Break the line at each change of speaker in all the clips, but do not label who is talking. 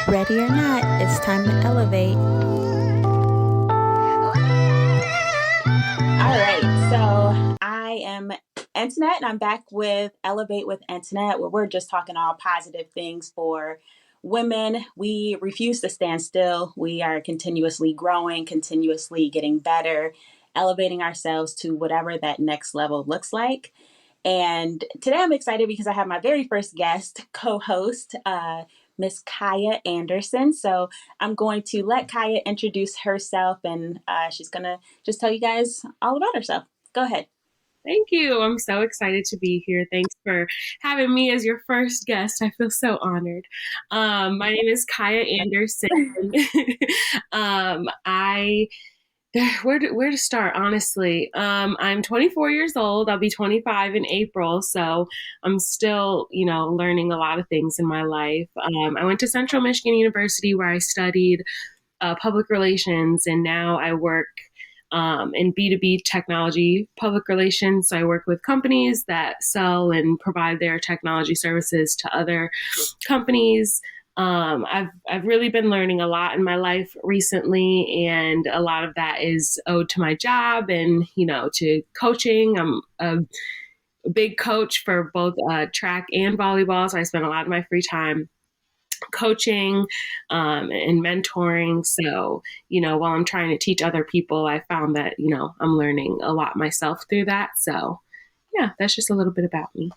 Ready or not, it's time to elevate. All right, so I am Antoinette, and I'm back with Elevate with Antoinette, where we're just talking all positive things for women. We refuse to stand still. We are continuously growing, continuously getting better, elevating ourselves to whatever that next level looks like. And today I'm excited because I have my very first guest co-host, Miss Kiah Anderson. So I'm going to let Kiah introduce herself, and she's going to just tell you guys all about herself. Go ahead.
Thank you. I'm so excited to be here. Thanks for having me as your first guest. I feel so honored. My name is Kiah Anderson. I where to start, honestly. I'm 24 years old. I'll be 25 in April, so I'm still, learning a lot of things in my life. I went to Central Michigan University where I studied public relations, and now I work in B2B technology public relations. So I work with companies that sell and provide their technology services to other companies. I've really been learning a lot in my life recently, and a lot of that is owed to my job and to coaching. I'm a big coach for both track and volleyball, so I spend a lot of my free time coaching and mentoring. So, while I'm trying to teach other people, I found that, I'm learning a lot myself through that. So, yeah, that's just a little bit about me.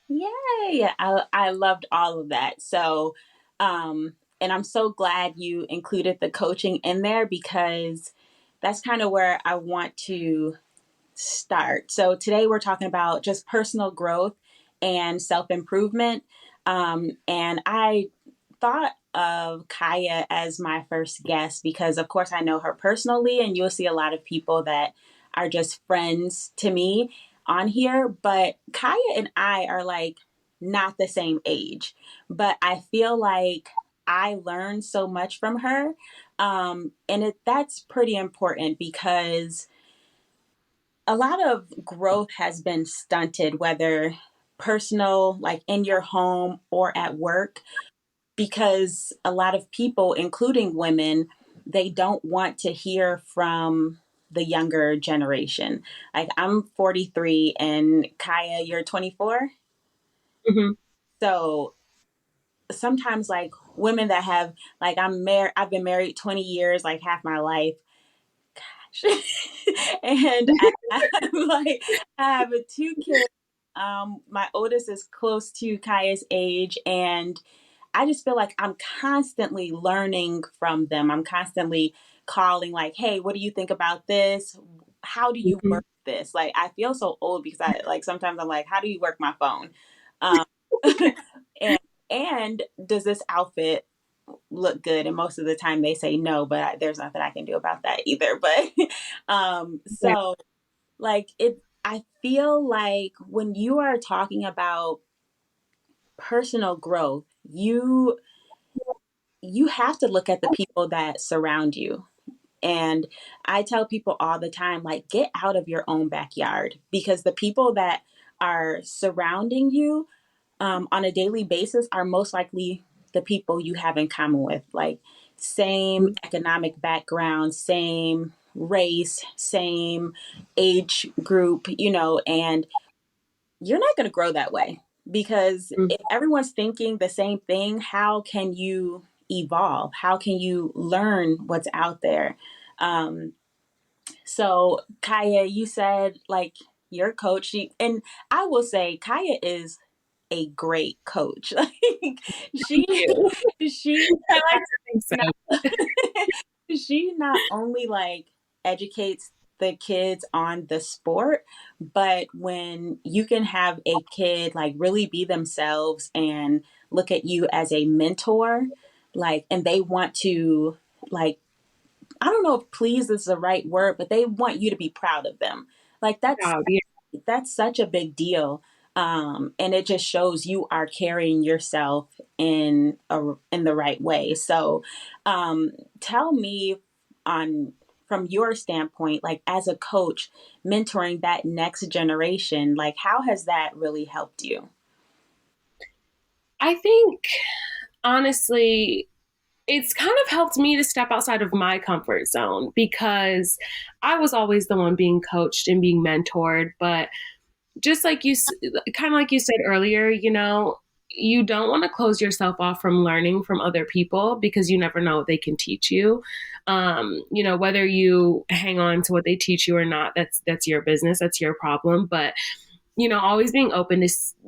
Yay! I loved all of that. So, and I'm so glad you included the coaching in there because that's kind of where I want to start. So today we're talking about just personal growth and self-improvement. And I thought of Kiah as my first guest because, of course, I know her personally, and you'll see a lot of people that are just friends to me on here. But Kiah and I are like not the same age, but I feel like I learned so much from her. And that's pretty important because a lot of growth has been stunted, whether personal, like in your home or at work, because a lot of people, including women, they don't want to hear from the younger generation. Like I'm 43 and Kiah, you're 24.
Mm-hmm.
So sometimes like women that have like I've been married 20 years, like half my life. And I'm like, I have two kids. My oldest is close to Kiah's age, and I just feel like I'm constantly learning from them. I'm constantly calling, like, hey, what do you think about this? How do you
Mm-hmm.
work this? Like, I feel so old because I like sometimes I'm like, how do you work my phone? Um, and and does this outfit look good? And most of the time they say no, but there's nothing I can do about that either. But
Yeah.
so like I feel like when you are talking about personal growth, you have to look at the people that surround you. And I tell people all the time, like, get out of your own backyard because the people that are surrounding you on a daily basis are most likely the people you have in common with, like same economic background, same race, same age group, and you're not going to grow that way because if everyone's thinking the same thing, how can you evolve? How can you learn what's out there? Um, so, Kiah, you said like your coach, and I will say Kiah is a great coach. Like she,
You.
she,
I like to think so.
she not only like educates the kids on the sport, but when you can have a kid like really be themselves and look at you as a mentor, like, and they want to like, I don't know if please is the right word, but they want you to be proud of them. Like
Proud. Yeah.
that's such a big deal. And it just shows you are carrying yourself in the right way. So, tell me on from your standpoint, like as a coach, mentoring that next generation, like how has that really helped you?
I think honestly, it's kind of helped me to step outside of my comfort zone because I was always the one being coached and being mentored. But just like you, kind of like you said earlier, you don't want to close yourself off from learning from other people because you never know what they can teach you. Whether you hang on to what they teach you or not, that's your business, that's your problem. But always being open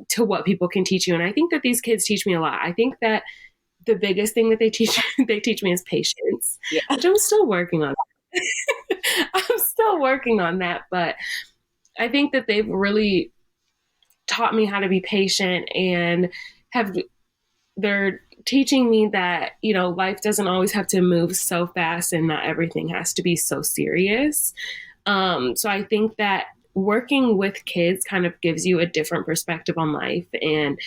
to what people can teach you. And I think that these kids teach me a lot. I think that the biggest thing that they teach they teach me is patience,
Yeah.
which I'm still working on. I'm still working on that, but I think that they've really taught me how to be patient and have they're teaching me that life doesn't always have to move so fast and not everything has to be so serious. So I think that working with kids kind of gives you a different perspective on life, and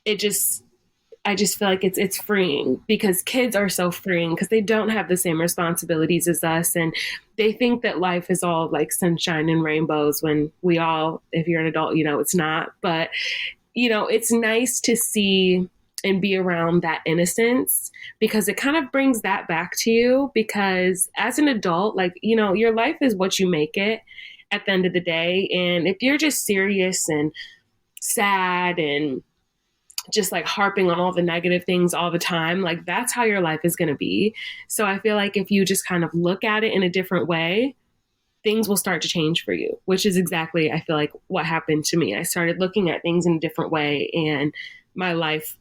it just I just feel like it's freeing because kids are so freeing because they don't have the same responsibilities as us, and they think that life is all like sunshine and rainbows when we all, if you're an adult, it's not. But it's nice to see and be around that innocence because it kind of brings that back to you because as an adult, like, your life is what you make it at the end of the day. And if you're just serious and sad and just like harping on all the negative things all the time, like that's how your life is going to be. So I feel like if you just kind of look at it in a different way, things will start to change for you, which is exactly, I feel like, what happened to me. I started looking at things in a different way and my life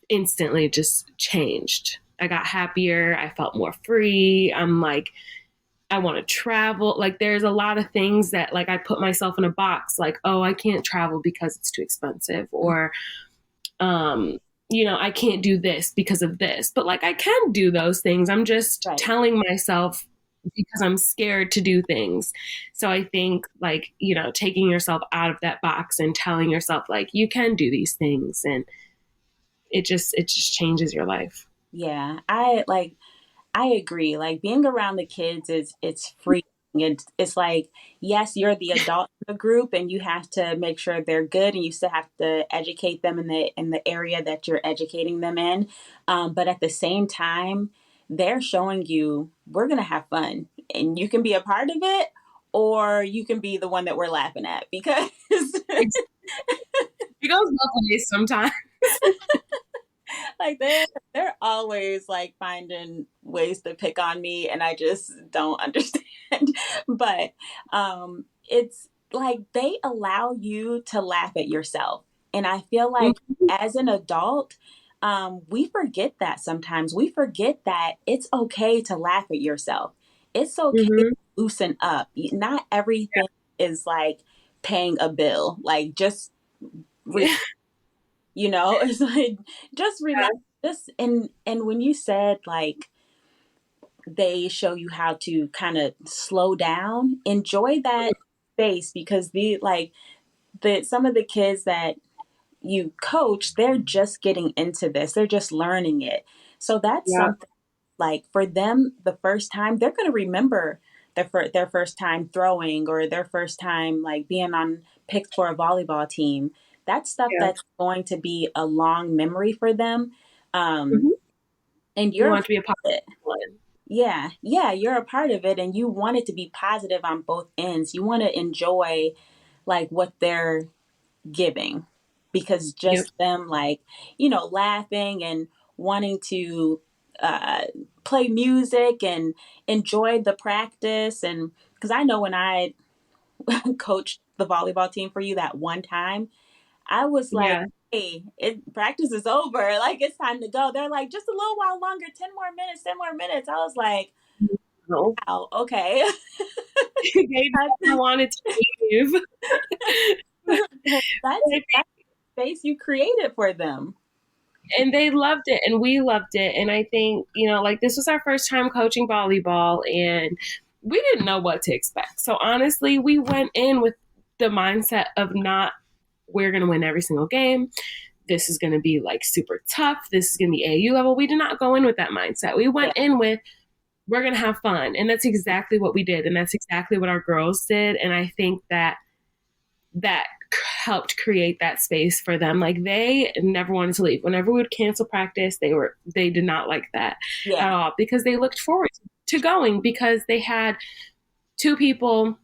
instantly just changed. I got happier. I felt more free. I'm like, I want to travel. Like there's a lot of things that like I put myself in a box like, oh, I can't travel because it's too expensive, or I can't do this because of this. But like I can do those things. I'm just
Right.
telling myself because I'm scared to do things. So I think like, taking yourself out of that box and telling yourself like you can do these things, and it just changes your life.
Yeah. I agree. Like being around the kids it's free. It's like, yes, you're the adult in the group and you have to make sure they're good and you still have to educate them in the area that you're educating them in. But at the same time, they're showing you we're gonna have fun and you can be a part of it or you can be the one that we're laughing at because
It goes both ways sometimes.
like they're always like finding ways to pick on me and I just don't understand. But it's like they allow you to laugh at yourself. And I feel like as an adult, we forget that sometimes. We forget that it's okay to laugh at yourself. It's okay to
Mm-hmm.
loosen up. Not everything is like paying a bill. Like just
Yeah.
it's like just relax. Just and when you said like they show you how to kind of slow down, enjoy that space because the some of the kids that you coach, they're just getting into this. They're just learning it. So that's
Yeah.
something like for them the first time, they're going to remember their first time throwing or their first time like being on picked for a volleyball team. That's stuff
Yeah.
that's going to be a long memory for them. Um,
Mm-hmm.
and
You
you're a
want
part
to be a part
of it.
of one.
Yeah, yeah, you're a part of it, and you want it to be positive on both ends. You want to enjoy like what they're giving because
Yep.
just them like laughing and wanting to uh, play music and enjoy the practice and because I know when I coached the volleyball team for you that one time I was like,
Yeah.
hey, practice is over, like it's time to go. They're like just a little while longer, 10 more minutes, 10 more minutes. I was like,
No.
wow, okay.
They never wanted to leave.
That's space you created for them.
And they loved it and we loved it. And I think, like this was our first time coaching volleyball and we didn't know what to expect. So honestly, we went in with the mindset of not, we're going to win every single game. This is going to be like super tough. This is going to be AU level. We did not go in with that mindset. We
Yeah,
went in with, we're going to have fun. And that's exactly what we did. And that's exactly what our girls did. And I think that helped create that space for them. Like they never wanted to leave. Whenever we would cancel practice, they did not like that at
Yeah.
all, because they looked forward to going, because they had two people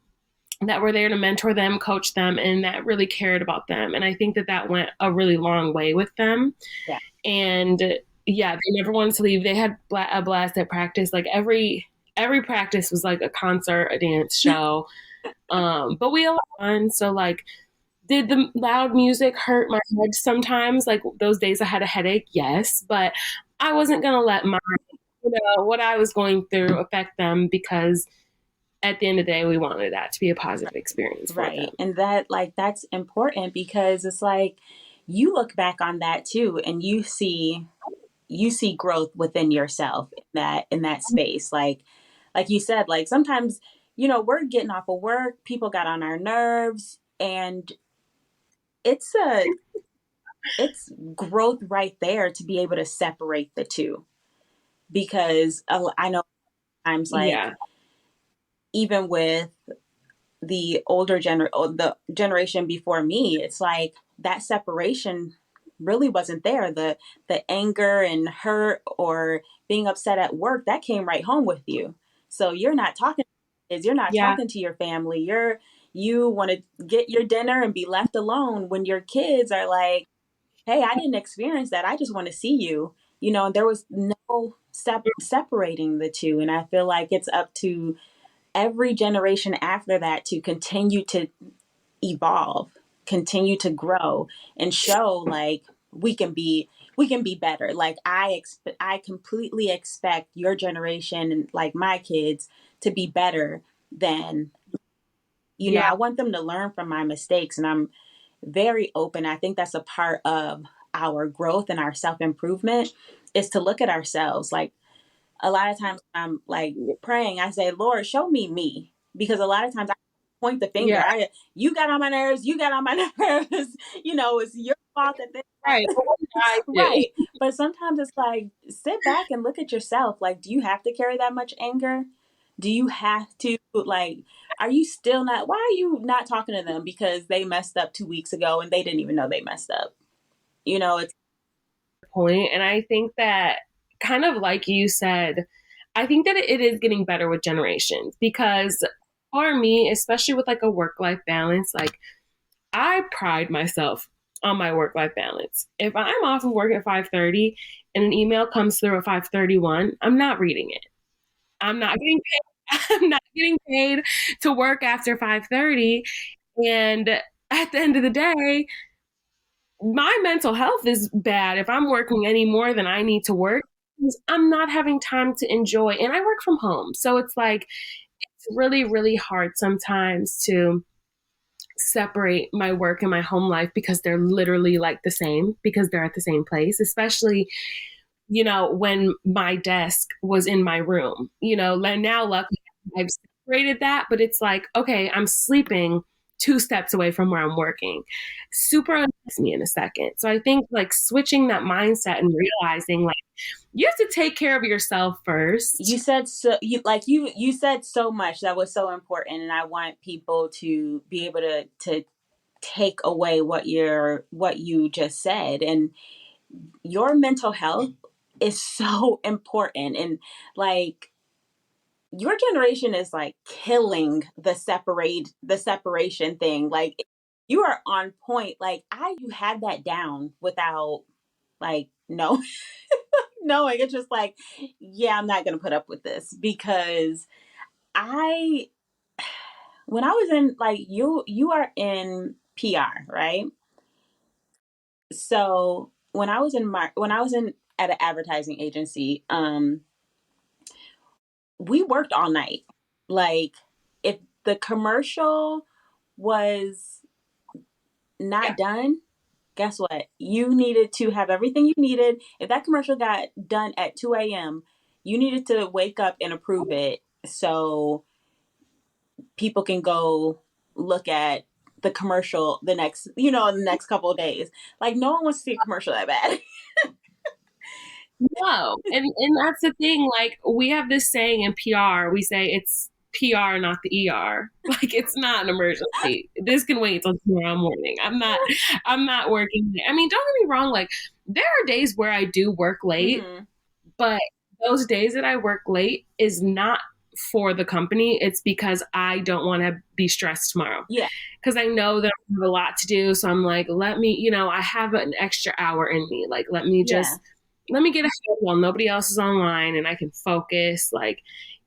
that were there to mentor them, coach them, and that really cared about them. And I think that that went a really long way with them.
Yeah.
And yeah, they never wanted to leave. They had a blast at practice. Like every practice was like a concert, a dance show. But we allowed fun. So like, did the loud music hurt my head sometimes? Like those days I had a headache, yes, but I wasn't gonna let my, what I was going through affect them, because at the end of the day, we wanted that to be a positive experience for them.
Right. And that, like, that's important because it's like you look back on that too and you see growth within yourself in that space. Like you said, like sometimes, we're getting off of work, people got on our nerves, and it's a it's growth right there to be able to separate the two. Because I know times like
Yeah,
even with the generation before me, it's like that separation really wasn't there. The anger and hurt or being upset at work, that came right home with you. So you're not talking to kids, you're not
yeah,
talking to your family. You want to get your dinner and be left alone when your kids are like, hey, I didn't experience that, I just want to see you. And there was no separating the two. And I feel like it's up to every generation after that to continue to evolve, continue to grow, and show like we can be better. Like I completely expect your generation and like my kids to be better than,
yeah,
I want them to learn from my mistakes, and I'm very open. I think that's a part of our growth and our self-improvement, is to look at ourselves. Like a lot of times I'm like praying, I say, Lord, show me me. Because a lot of times I point the finger.
yeah.
You got on my nerves, you got on my nerves. It's your fault that this
Right. But what did I do?
right. But sometimes it's like, sit back and look at yourself. Like, do you have to carry that much anger? Do you have to, like, are you still not, why are you not talking to them because they messed up 2 weeks ago and they didn't even know they messed up? It's
Point. And I think that, kind of like you said, I think that it is getting better with generations, because for me, especially with like a work life balance, like I pride myself on my work life balance. If I'm off of work at 5:30 and an email comes through at 5:31, I'm not reading it. I'm not getting paid. I'm not getting paid to work after 5:30. And at the end of the day, my mental health is bad if I'm working any more than I need to work, because I'm not having time to enjoy. And I work from home. So it's like, it's really, really hard sometimes to separate my work and my home life, because they're literally like the same, because they're at the same place, especially, when my desk was in my room. Now luckily I've separated that, but it's like, okay, I'm sleeping 2 steps away from where I'm working. Super annoys me in a second. So I think like switching that mindset and realizing like you have to take care of yourself
you
first.
said so you said so much that was so important, and I want people to be able to take away what you just said. And your mental health is so important. And like your generation is like killing the separation thing. Like you are on point. Like you had that down without like no knowing. It's just like, yeah, I'm not gonna put up with this. Because I when I was in, like, you are in PR, right? So when I was in at an advertising agency, we worked all night. Like if the commercial was not
Yeah.
done, guess what? You needed to have everything you needed. If that commercial got done at 2 a.m., you needed to wake up and approve it so people can go look at the commercial in the next couple of days. Like no one wants to see a commercial that bad.
No. And that's the thing. Like we have this saying in PR, we say it's PR, not the ER. Like, it's not an emergency. This can wait until tomorrow morning. I'm not working. I mean, don't get me wrong. Like, there are days where I do work late,
Mm-hmm.
but those days that I work late is not for the company. It's because I don't want to be stressed tomorrow.
Yeah.
Because I know that I have a lot to do. So I'm like, let me, I have an extra hour in me. Like,
Yeah.
let me get ahead while nobody else is online and I can focus. Like,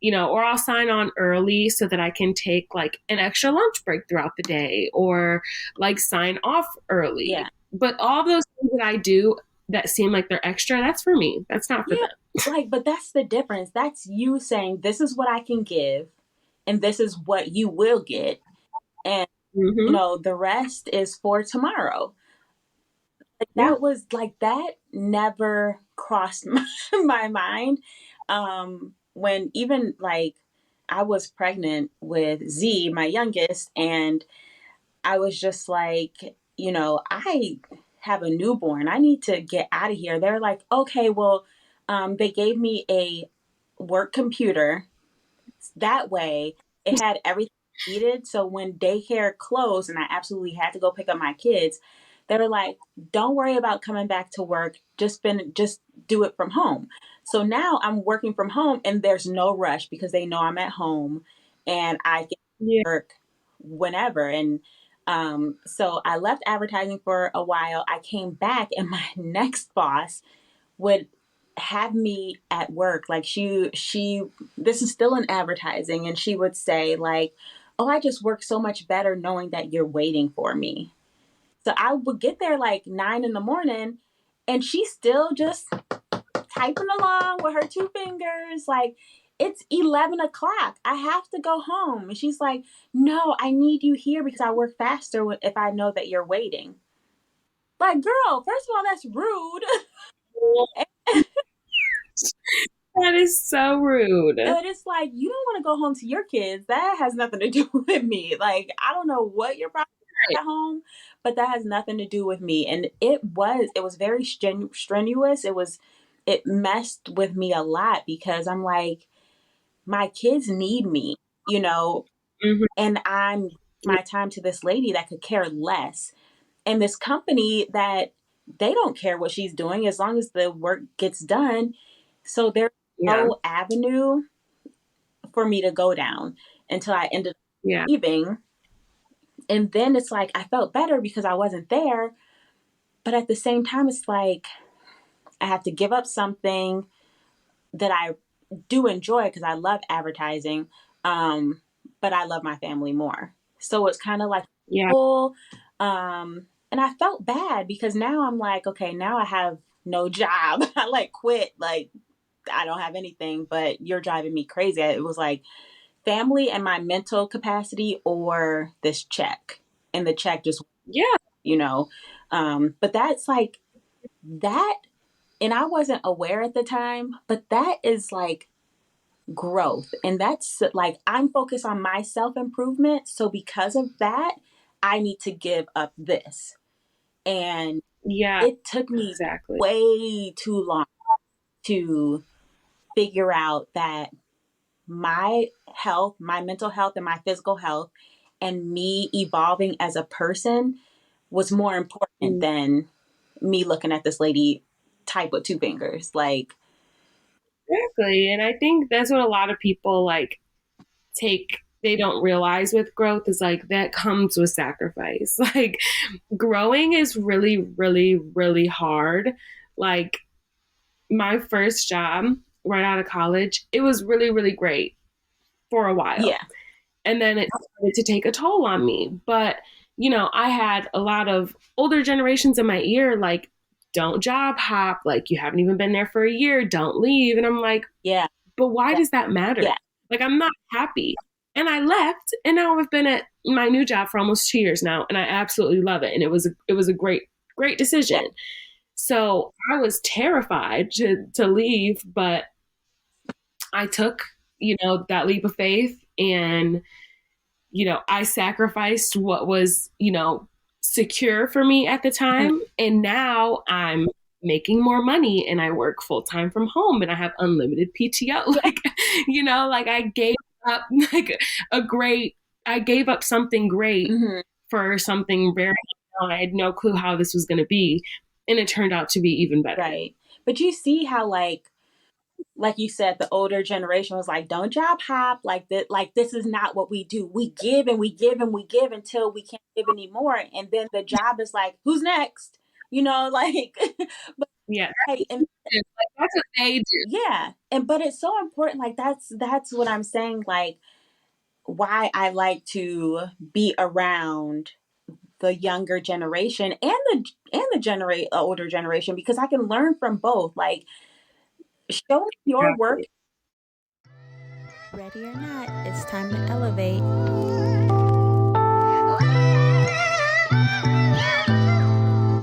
or I'll sign on early so that I can take like an extra lunch break throughout the day or like sign off
Yeah.
early. But all those things that I do that seem like they're extra, that's for me. That's not for
Yeah.
them.
Like, but that's the difference. That's you saying, this is what I can give, and this is what you will get. And,
Mm-hmm.
the rest is for tomorrow. Like,
Yeah.
that never crossed my mind. When even like I was pregnant with Z, my youngest, and I was just like, I have a newborn. I need to get out of here. They're like, okay, well, they gave me a work computer. That way, it had everything I needed. So when daycare closed and I absolutely had to go pick up my kids, they were like, don't worry about coming back to work. Just do it from home. So now I'm working from home and there's no rush because they know I'm at home and I can
Yeah.
work whenever. And so I left advertising for a while. I came back and my next boss would have me at work. Like she this is still in advertising, and she would say like, oh, I just work so much better knowing that you're waiting for me. So I would get there like 9 in the morning and she's still just typing along with her two fingers like, it's 11 o'clock. I have to go home. And she's like, no, I need you here because I work faster if I know that you're waiting. Like, girl, first of all, that's rude.
That is so rude.
And it's like, you don't want to go home to your kids. That has nothing to do with me. Like, I don't know what your problem is
Right.
at home, but that has nothing to do with me. And it was very strenuous. It messed with me a lot because I'm like, my kids need me,
Mm-hmm.
and I'm my time to this lady that could care less. And this company that they don't care what she's doing as long as the work gets done. So there's
Yeah.
no avenue for me to go down until I ended up
Yeah.
leaving. And then it's like I felt better because I wasn't there. But at the same time, it's like I have to give up something that I do enjoy because I love advertising. Um, but I love my family more. So it's kind of like,
Yeah.
oh, and I felt bad because now I'm like, okay, now I have no job. I like quit. Like, I don't have anything, but you're driving me crazy. It was like, family and my mental capacity or this check. And the check just,
Yeah.
you know. But that's like that. And I wasn't aware at the time, but that is like growth. And that's like, I'm focused on my self improvement. So because of that, I need to give up this. And
Yeah.
it took me
Exactly.
way too long to figure out that my health, my mental health, and my physical health, and me evolving as a person was more important
Mm.
than me looking at this lady type with two fingers. Like,
Exactly. And I think that's what a lot of people like they don't realize with growth is like that comes with sacrifice. Like growing is really, really, really hard. Like my first job right out of college, it was really, really great for a while.
yeah,
And then it started to take a toll on me. But, I had a lot of older generations in my ear, like, don't job hop. Like, you haven't even been there for a year. Don't leave. And I'm like,
yeah,
but why does that matter?
yeah,
Like, I'm not happy. And I left, and now I've been at my new job for almost 2 years now, and I absolutely love it. And it was a great, great
yeah,
decision. So I was terrified to leave, but I took, that leap of faith, and I sacrificed what was, secure for me at the
mhm,
time. And now I'm making more money and I work full time from home and I have unlimited PTO.
yeah,
Like, like I gave up like a great, I gave up something great
Hmm.
for something very, I had no clue how this was going to be. And it turned out to be even better.
Right. But you see how like you said, the older generation was like, don't job hop, like that, like this is not what we do. We give and we give and we give until we can't give anymore. And then the job is like, who's next? You know, like but
Yeah.
right. And
Like, that's what they do.
yeah. And but it's so important. Like that's what I'm saying, like why I like to be around the younger generation and the older generation, because I can learn from both. Like show your work.
Exactly.
Ready or not, it's time to elevate.